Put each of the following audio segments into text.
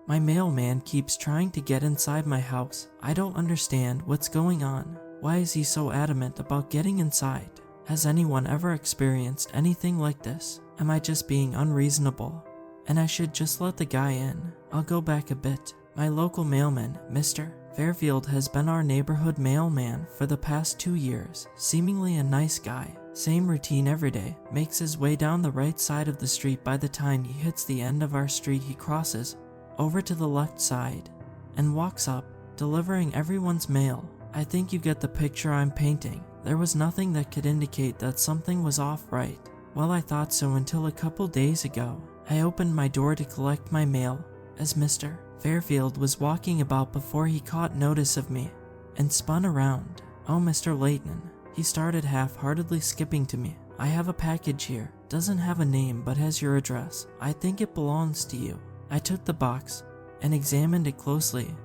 My mailman keeps trying to get inside my house. I don't understand what's going on. Why is he so adamant about getting inside? Has anyone ever experienced anything like this? Am I just being unreasonable? And I should just let the guy in. I'll go back a bit. My local mailman, Mr. Fairfield, has been our neighborhood mailman for the past 2 years. Seemingly a nice guy. Same routine every day. Makes his way down the right side of the street. By the time he hits the end of our street, he crosses over to the left side and walks up, delivering everyone's mail. I think you get the picture I'm painting. There was nothing that could indicate that something was off right. Well, I thought so until a couple days ago. I opened my door to collect my mail as Mr. Fairfield was walking about before he caught notice of me and spun around. "Oh, Mr. Layton," he started half-heartedly skipping to me. "I have a package here. Doesn't have a name but has your address. I think it belongs to you." I took the box and examined it closely.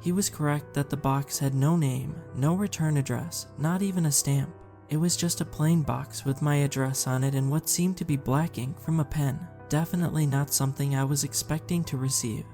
He was correct that the box had no name, no return address, not even a stamp. It was just a plain box with my address on it and what seemed to be black ink from a pen. Definitely not something I was expecting to receive.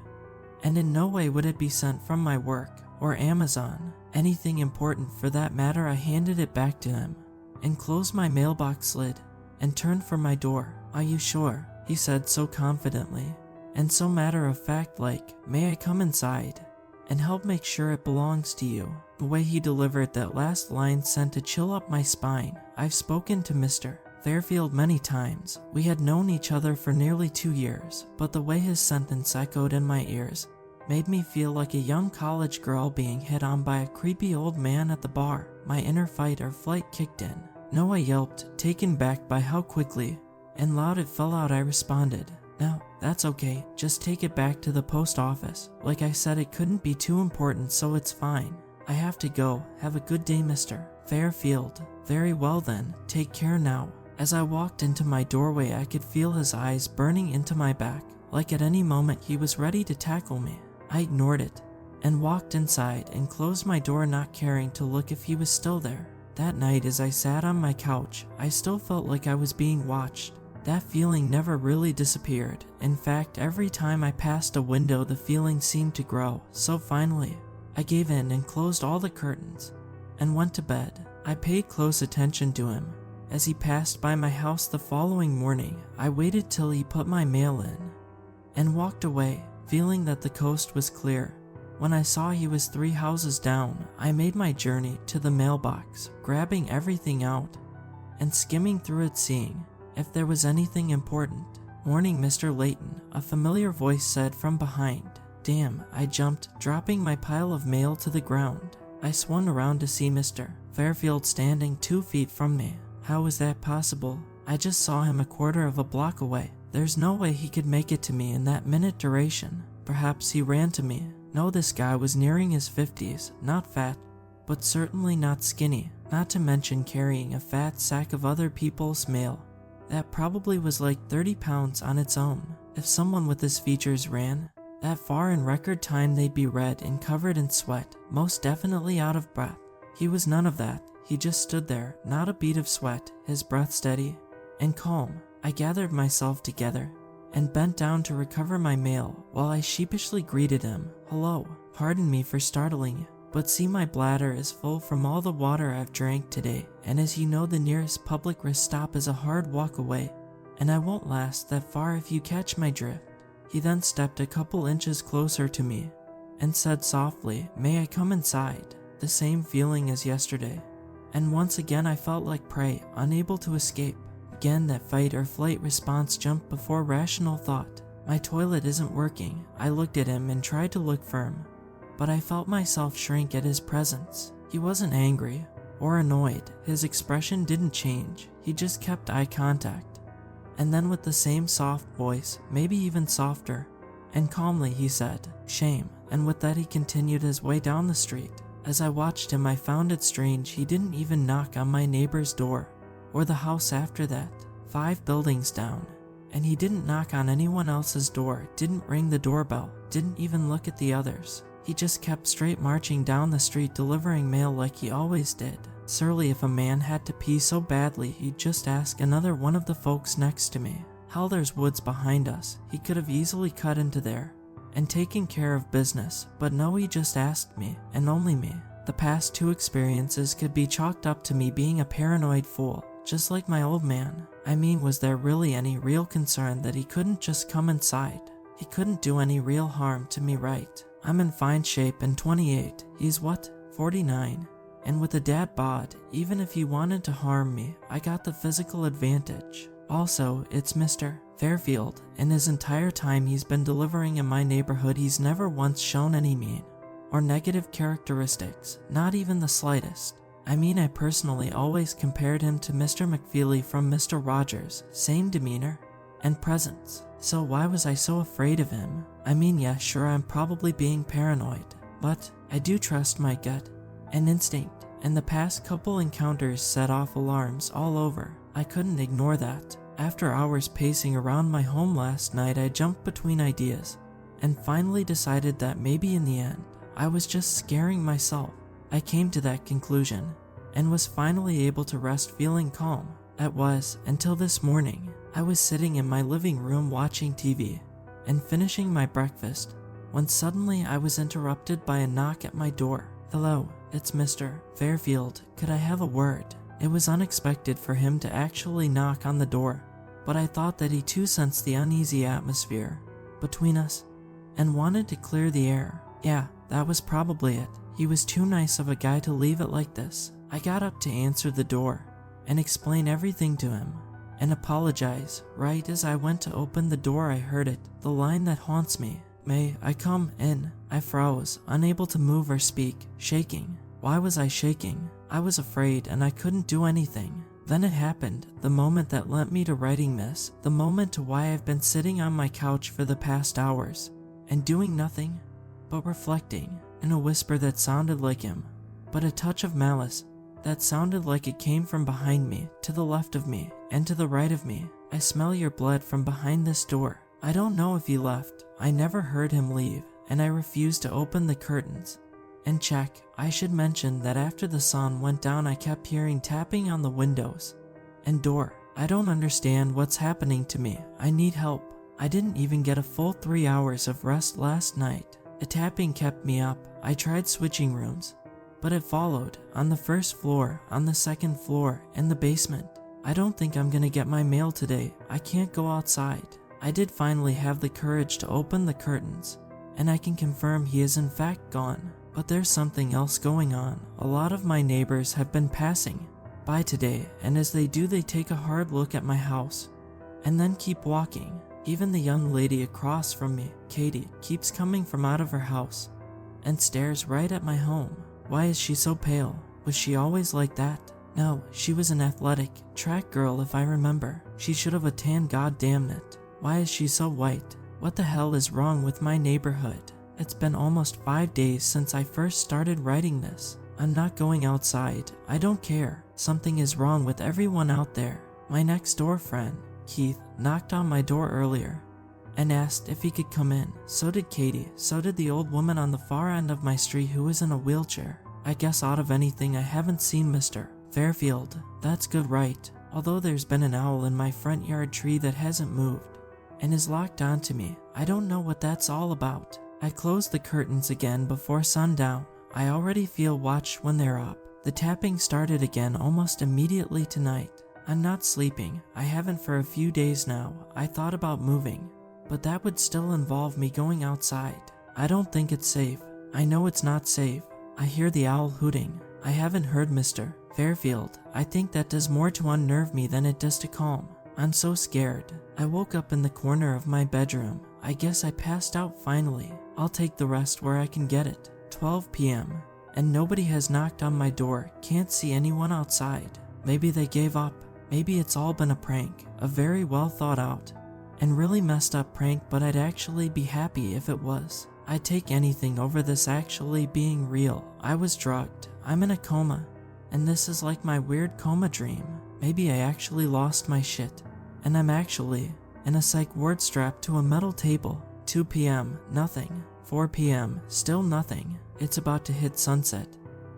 And in no way would it be sent from my work or Amazon. Anything important for that matter. I handed it back to him and closed my mailbox lid and turned for my door. "Are you sure?" he said so confidently and so matter-of-fact like. "May I come inside and help make sure it belongs to you?" The way he delivered that last line sent a chill up my spine. I've spoken to Mr. Fairfield many times. We had known each other for nearly 2 years, but the way his sentence echoed in my ears made me feel like a young college girl being hit on by a creepy old man at the bar. My inner fight or flight kicked in. "No," I yelped, taken back by how quickly and loud it fell out. I responded, "No, that's okay. Just take it back to the post office. Like I said, it couldn't be too important, so it's fine. I have to go. Have a good day, Mr. Fairfield." "Very well then, take care now." As I walked into my doorway, I could feel his eyes burning into my back, like at any moment he was ready to tackle me. I ignored it and walked inside and closed my door, not caring to look if he was still there. That night, as I sat on my couch, I still felt like I was being watched. That feeling never really disappeared. In fact, every time I passed a window, the feeling seemed to grow. So finally, I gave in and closed all the curtains and went to bed. I paid close attention to him as he passed by my house the following morning. I waited till he put my mail in and walked away, feeling that the coast was clear. When I saw he was 3 houses down, I made my journey to the mailbox, grabbing everything out and skimming through it, seeing if there was anything important. "Morning, Mr. Layton," a familiar voice said from behind. Damn, I jumped, dropping my pile of mail to the ground. I swung around to see Mr. Fairfield standing 2 feet from me. How was that possible? I just saw him a quarter of a block away. There's no way he could make it to me in that minute duration. Perhaps he ran to me. No, this guy was nearing his 50s, not fat, but certainly not skinny, not to mention carrying a fat sack of other people's mail. That probably was like 30 pounds on its own. If someone with his features ran that far in record time, they'd be red and covered in sweat, most definitely out of breath. He was none of that. He just stood there, not a bead of sweat, his breath steady and calm. I gathered myself together and bent down to recover my mail while I sheepishly greeted him. "Hello, pardon me for startling you, but see, my bladder is full from all the water I've drank today, and as you know, the nearest public rest stop is a hard walk away, and I won't last that far if you catch my drift." He then stepped a couple inches closer to me and said softly, "May I come inside?" The same feeling as yesterday, and once again I felt like prey, unable to escape. Again, that fight or flight response jumped before rational thought. "My toilet isn't working." I looked at him and tried to look firm, but I felt myself shrink at his presence. He wasn't angry or annoyed. His expression didn't change. He just kept eye contact. And then with the same soft voice, maybe even softer, and calmly he said, "Shame." And with that he continued his way down the street. As I watched him, I found it strange he didn't even knock on my neighbor's door or the house after that, 5 buildings down. And he didn't knock on anyone else's door, didn't ring the doorbell, didn't even look at the others. He just kept straight marching down the street, delivering mail like he always did. Surely if a man had to pee so badly, he'd just ask another one of the folks next to me. Hell, there's woods behind us. He could have easily cut into there and taking care of business, but no, he just asked me, and only me. The past 2 experiences could be chalked up to me being a paranoid fool, just like my old man. I mean, was there really any real concern that he couldn't just come inside? He couldn't do any real harm to me, right? I'm in fine shape and 28. He's what? 49. And with a dad bod, even if he wanted to harm me, I got the physical advantage. Also, it's Mr. Fairfield. In his entire time he's been delivering in my neighborhood, he's never once shown any mean or negative characteristics, not even the slightest. I mean, I personally always compared him to Mr. McFeely from Mr. Rogers, same demeanor and presence. So why was I so afraid of him? I mean, yeah, sure, I'm probably being paranoid, but I do trust my gut and instinct, and the past couple encounters set off alarms all over. I couldn't ignore that. After hours pacing around my home last night, I jumped between ideas and finally decided that maybe in the end, I was just scaring myself. I came to that conclusion and was finally able to rest feeling calm. It was until this morning. I was sitting in my living room watching TV and finishing my breakfast when suddenly I was interrupted by a knock at my door. Hello, it's Mr. Fairfield. Could I have a word? It was unexpected for him to actually knock on the door, but I thought that he too sensed the uneasy atmosphere between us and wanted to clear the air. Yeah, that was probably it. He was too nice of a guy to leave it like this. I got up to answer the door and explain everything to him and apologize. Right as I went to open the door, I heard it, the line that haunts me. May I come in? I froze, unable to move or speak, shaking. Why was I shaking? I was afraid and I couldn't do anything. Then it happened, the moment that led me to writing this, the moment to why I've been sitting on my couch for the past hours and doing nothing but reflecting. In a whisper that sounded like him, but a touch of malice that sounded like it came from behind me, to the left of me, and to the right of me. I smell your blood from behind this door. I don't know if he left. I never heard him leave, and I refused to open the curtains and check. I should mention that after the sun went down, I kept hearing tapping on the windows and door. I don't understand what's happening to me. I need help. I didn't even get a full 3 hours of rest last night. The tapping kept me up. I tried switching rooms, but it followed. On the first floor, on the second floor, and the basement. I don't think I'm gonna get my mail today. I can't go outside. I did finally have the courage to open the curtains, and I can confirm he is in fact gone. But there's something else going on. A lot of my neighbors have been passing by today, and as they do, they take a hard look at my house and then keep walking. Even the young lady across from me, Katie, keeps coming from out of her house and stares right at my home. Why is she so pale? Was she always like that? No, she was an athletic track girl if I remember. She should have a tan, goddamn it. Why is she so white? What the hell is wrong with my neighborhood? It's been almost 5 days since I first started writing this. I'm not going outside. I don't care. Something is wrong with everyone out there. My next door friend, Keith, knocked on my door earlier and asked if he could come in. So did Katie. So did the old woman on the far end of my street who is in a wheelchair. I guess out of anything I haven't seen Mr. Fairfield. That's good, right? Although there's been an owl in my front yard tree that hasn't moved and is locked onto me. I don't know what that's all about. I closed the curtains again before sundown. I already feel watched when they're up. The tapping started again almost immediately tonight. I'm not sleeping. I haven't for a few days now. I thought about moving, but that would still involve me going outside. I don't think it's safe. I know it's not safe. I hear the owl hooting. I haven't heard Mr. Fairfield. I think that does more to unnerve me than it does to calm. I'm so scared. I woke up in the corner of my bedroom. I guess I passed out finally. I'll take the rest where I can get it. 12 p.m. and nobody has knocked on my door. Can't see anyone outside. Maybe they gave up. Maybe it's all been a prank. A very well thought out and really messed up prank, but I'd actually be happy if it was. I'd take anything over this actually being real. I was drugged. I'm in a coma, and this is like my weird coma dream. Maybe I actually lost my shit, and I'm actually in a psych ward strapped to a metal table. 2 p.m. nothing. 4 p.m. still nothing. It's about to hit sunset,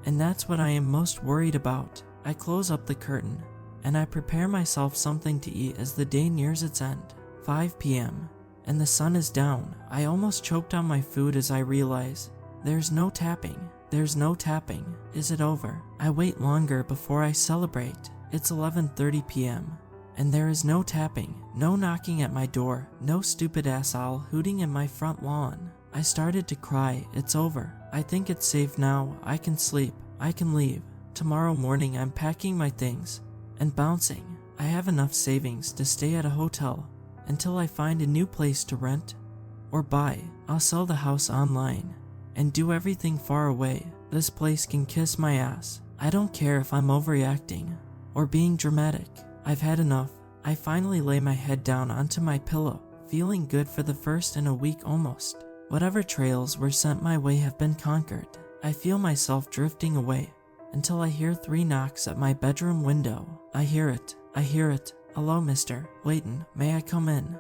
and that's what I am most worried about. I close up the curtain, and I prepare myself something to eat as the day nears its end. 5 p.m. and the sun is down. I almost choked on my food as I realize there's no tapping. There's no tapping. Is it over? I wait longer before I celebrate. It's 11:30 p.m. and there is no tapping, no knocking at my door, no stupid ass owl hooting in my front lawn. I started to cry. It's over. I think it's safe now. I can sleep. I can leave. Tomorrow morning I'm packing my things and bouncing. I have enough savings to stay at a hotel until I find a new place to rent or buy. I'll sell the house online and do everything far away. This place can kiss my ass. I don't care if I'm overreacting or being dramatic. I've had enough. I finally lay my head down onto my pillow, feeling good for the first in a week almost. Whatever trails were sent my way have been conquered. I feel myself drifting away until I hear 3 knocks at my bedroom window. I hear it. Hello, mister. Layton, may I come in?